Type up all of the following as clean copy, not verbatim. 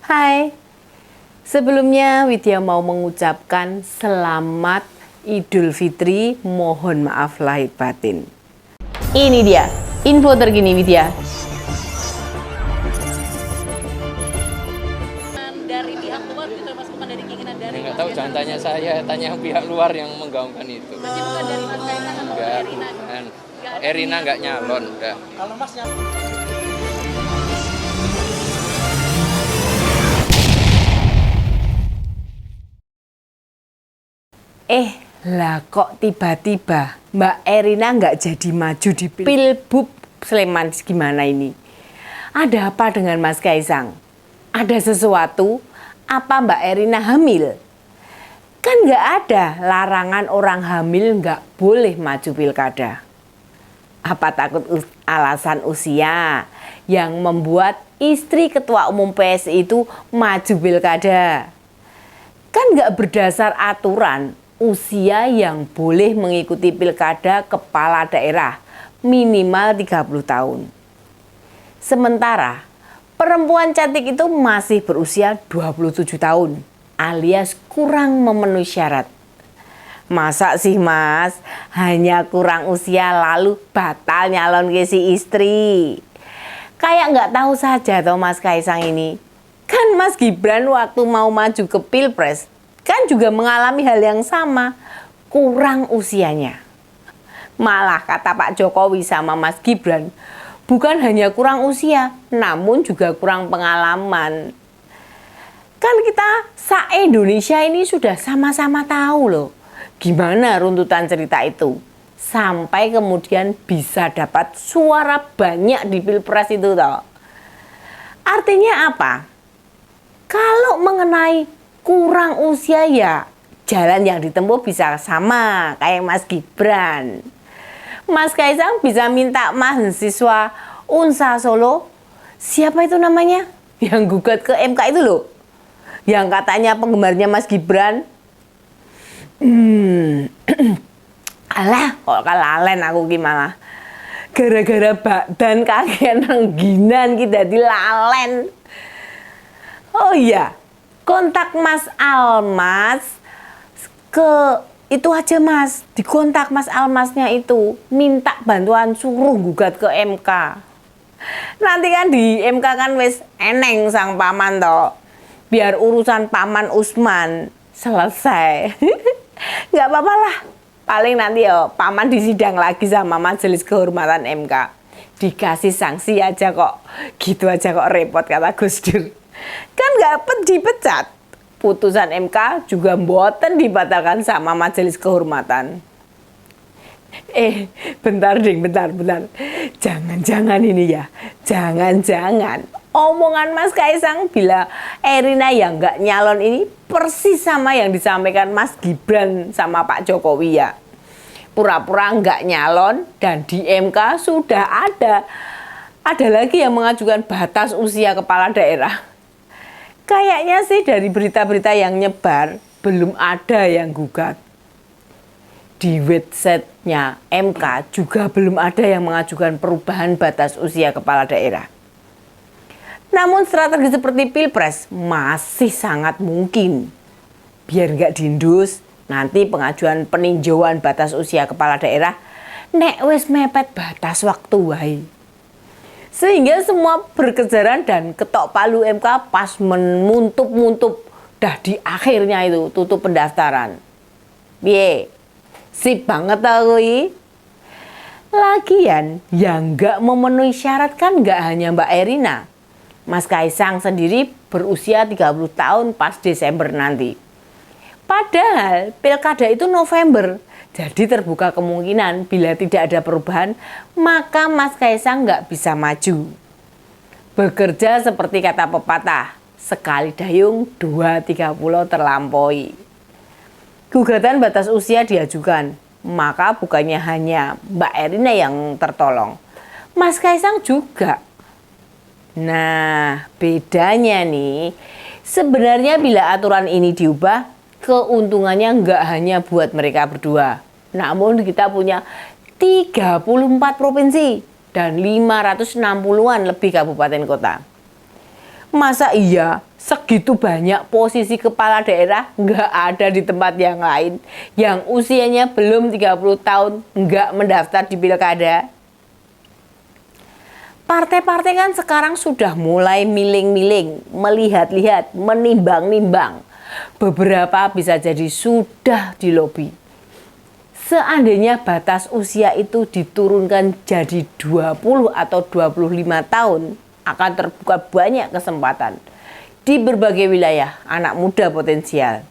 Hai, sebelumnya Widya mau mengucapkan selamat Idul Fitri, mohon maaf lahir batin. Ini dia, info terkini Widya. Dari pihak luar gitu Mas, bukan dari keinginan dari Nggak tahu, jangan tanya saya, tanya pihak luar yang menggaungkan itu. Berarti bukan dari Mas Kaisang atau Enggak, Erina? bukan. Erina nggak nyalon, udah. Kalau Mas nyalon. Lah kok tiba-tiba Mbak Erina nggak jadi maju di Pilbub Sleman, gimana ini? Ada apa dengan Mas Kaisang? Ada sesuatu? Apa Mbak Erina hamil? Kan nggak ada larangan orang hamil nggak boleh maju pilkada. Apa takut alasan usia yang membuat istri Ketua Umum PSI itu maju pilkada? Kan nggak berdasar aturan usia yang boleh mengikuti pilkada kepala daerah minimal 30 tahun. Sementara perempuan cantik itu masih berusia 27 tahun alias kurang memenuhi syarat. Masa sih Mas, hanya kurang usia lalu batal nyalon ke si istri? Kayak nggak tahu saja toh Mas Kaisang ini. Kan Mas Gibran waktu mau maju ke Pilpres kan juga mengalami hal yang sama, kurang usianya. Malah kata Pak Jokowi sama Mas Gibran, bukan hanya kurang usia, namun juga kurang pengalaman. Kan kita se-Indonesia ini sudah sama-sama tahu loh, gimana runtutan cerita itu. Sampai kemudian bisa dapat suara banyak di Pilpres itu toh. Artinya apa? Kalau mengenai kurang usia ya jalan yang ditempuh bisa sama kayak Mas Gibran. Mas Kaisang bisa minta mahasiswa Unsa Solo, siapa itu namanya? Yang gugat ke MK itu loh. Yang katanya penggemarnya Mas Gibran. Alah, kok kalalen aku gimana? Gara-gara badan kakean rengginan kita dilalen. Oh iya, kontak Mas Almas ke itu aja Mas, dikontak Mas Almasnya itu, minta bantuan suruh gugat ke MK. Nanti kan di MK kan wis eneng sang paman toh. Biar urusan paman Usman selesai. Nggak apa-apa lah. Paling nanti ya paman disidang lagi sama Majelis Kehormatan MK. Dikasih sanksi aja kok. Gitu aja kok repot kata Gus Dur. Kan nggak dipecat. Putusan MK juga mboten dibatalkan sama Majelis Kehormatan. Bentar ding, bentar. Jangan-jangan ini ya. Jangan-jangan omongan Mas Kaisang bila Erina yang nggak nyalon ini persis sama yang disampaikan Mas Gibran sama Pak Jokowi ya. Pura-pura nggak nyalon dan di MK sudah ada lagi yang mengajukan batas usia kepala daerah. Kayaknya sih dari berita-berita yang nyebar belum ada yang gugat. Di websitenya MK juga belum ada yang mengajukan perubahan batas usia kepala daerah. Namun strategi seperti Pilpres masih sangat mungkin. Biar nggak diindus, nanti pengajuan peninjauan batas usia kepala daerah nek wis mepet batas waktu wae. Sehingga semua berkejaran dan ketok palu MK pas muntup dah di akhirnya itu tutup pendaftaran. Piye? Sip banget aku ini. Lagian yang nggak memenuhi syarat kan nggak hanya Mbak Erina. Mas Kaisang sendiri berusia 30 tahun pas Desember nanti. Padahal pilkada itu November. Jadi terbuka kemungkinan bila tidak ada perubahan, maka Mas Kaisang nggak bisa maju. Bekerja seperti kata pepatah, sekali dayung 2-3 pulau terlampaui. Gugatan batas usia diajukan, maka bukannya hanya Mbak Erina yang tertolong, Mas Kaisang juga. Nah, bedanya nih, sebenarnya bila aturan ini diubah, keuntungannya nggak hanya buat mereka berdua. Namun kita punya 34 provinsi dan 560-an lebih kabupaten kota. Masa iya segitu banyak posisi kepala daerah nggak ada di tempat yang lain yang usianya belum 30 tahun nggak mendaftar di pilkada? Partai-partai kan sekarang sudah mulai miling-miling, melihat-lihat, menimbang-nimbang. Beberapa bisa jadi sudah dilobi. Seandainya batas usia itu diturunkan jadi 20 atau 25 tahun, akan terbuka banyak kesempatan di berbagai wilayah anak muda potensial.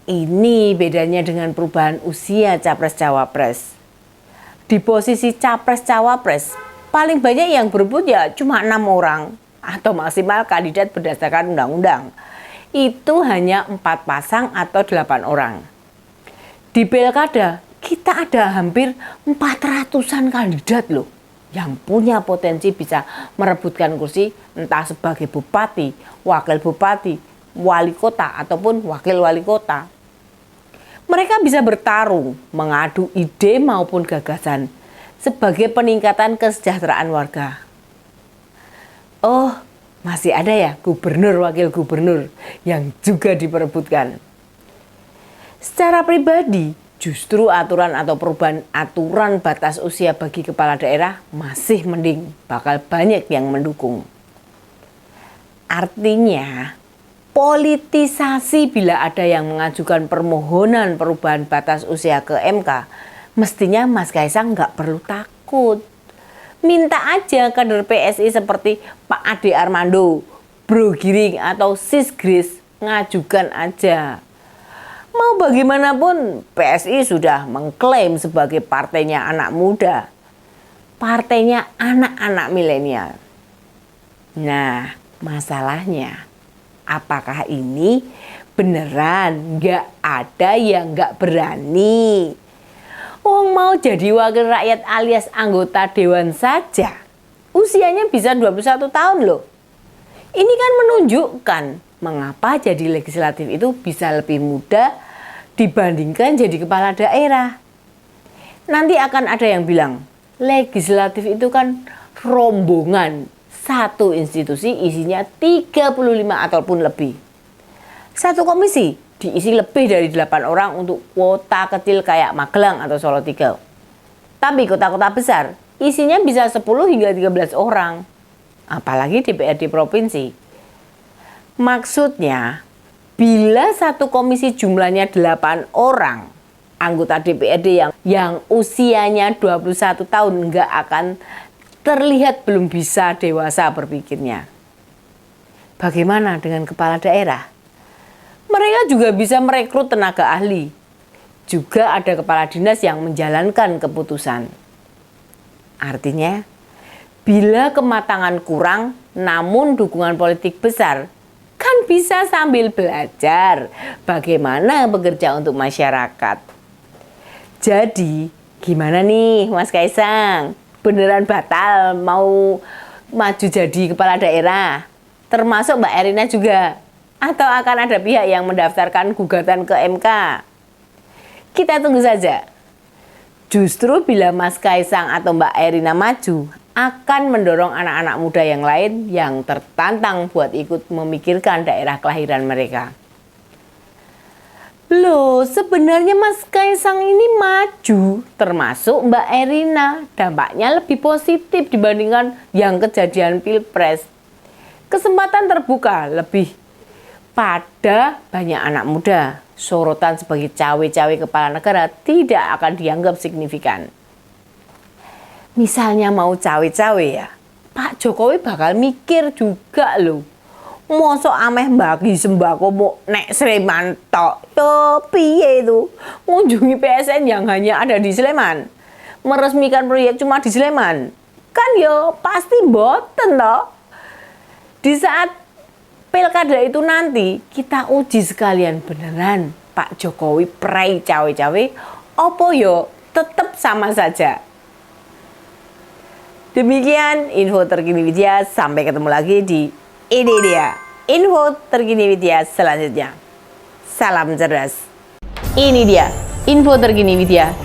Ini bedanya dengan perubahan usia capres-cawapres. Di posisi capres-cawapres, paling banyak yang berebut ya cuma 6 orang atau maksimal kandidat berdasarkan undang-undang. Itu hanya 4 pasang atau 8 orang. Di pilkada, kita ada hampir 400-an kandidat loh yang punya potensi bisa merebutkan kursi entah sebagai bupati, wakil bupati, wali kota ataupun wakil wali kota. Mereka bisa bertarung, mengadu ide maupun gagasan sebagai peningkatan kesejahteraan warga. Oh, masih ada ya gubernur, wakil gubernur yang juga diperebutkan. Secara pribadi, justru aturan atau perubahan aturan batas usia bagi kepala daerah masih mending, bakal banyak yang mendukung. Artinya, politisasi bila ada yang mengajukan permohonan perubahan batas usia ke MK, mestinya Mas Kaisang nggak perlu takut. Minta aja kader PSI seperti Pak Ade Armando, Bro Giring atau Sis Grace, ngajukan aja. Mau bagaimanapun, PSI sudah mengklaim sebagai partainya anak muda. Partainya anak-anak milenial. Nah, masalahnya, apakah ini beneran nggak ada yang nggak berani? Wong mau jadi wakil rakyat alias anggota dewan saja, usianya bisa 21 tahun loh. Ini kan menunjukkan mengapa jadi legislatif itu bisa lebih mudah dibandingkan jadi kepala daerah. Nanti akan ada yang bilang, legislatif itu kan rombongan, satu institusi isinya 35 ataupun lebih. Satu komisi diisi lebih dari 8 orang untuk kota kecil kayak Magelang atau Solo 3. Tapi kota-kota besar isinya bisa 10 hingga 13 orang. Apalagi DPRD provinsi. Maksudnya, bila satu komisi jumlahnya 8 orang, anggota DPRD yang usianya 21 tahun nggak akan terlihat belum bisa dewasa berpikirnya. Bagaimana dengan kepala daerah? Mereka juga bisa merekrut tenaga ahli. Juga ada kepala dinas yang menjalankan keputusan. Artinya, bila kematangan kurang namun dukungan politik besar, kan bisa sambil belajar bagaimana bekerja untuk masyarakat. Jadi, gimana nih Mas Kaisang? Beneran batal mau maju jadi kepala daerah? Termasuk Mbak Erina juga? Atau akan ada pihak yang mendaftarkan gugatan ke MK? Kita tunggu saja. Justru bila Mas Kaisang atau Mbak Erina maju, akan mendorong anak-anak muda yang lain yang tertantang buat ikut memikirkan daerah kelahiran mereka. Loh, sebenarnya Mas Kaisang ini maju, termasuk Mbak Erina. Dampaknya lebih positif dibandingkan yang kejadian Pilpres. Kesempatan terbuka lebih pada banyak anak muda. Sorotan sebagai cawe-cawe kepala negara tidak akan dianggap signifikan. Misalnya mau cawe-cawe ya, Pak Jokowi bakal mikir juga loh. Mosok ameh bagi sembako mau nek Sleman tok. Yo piye itu? Mengunjungi PSN yang hanya ada di Sleman. Meresmikan proyek cuma di Sleman. Kan yo pasti boten toh. Di saat pilkada itu nanti kita uji sekalian beneran Pak Jokowi prai cawe-cawe opo yo tetap sama saja. Demikian info terkini Widya, sampai ketemu lagi di ini dia info terkini Widya selanjutnya. Salam cerdas. Ini dia info terkini Widya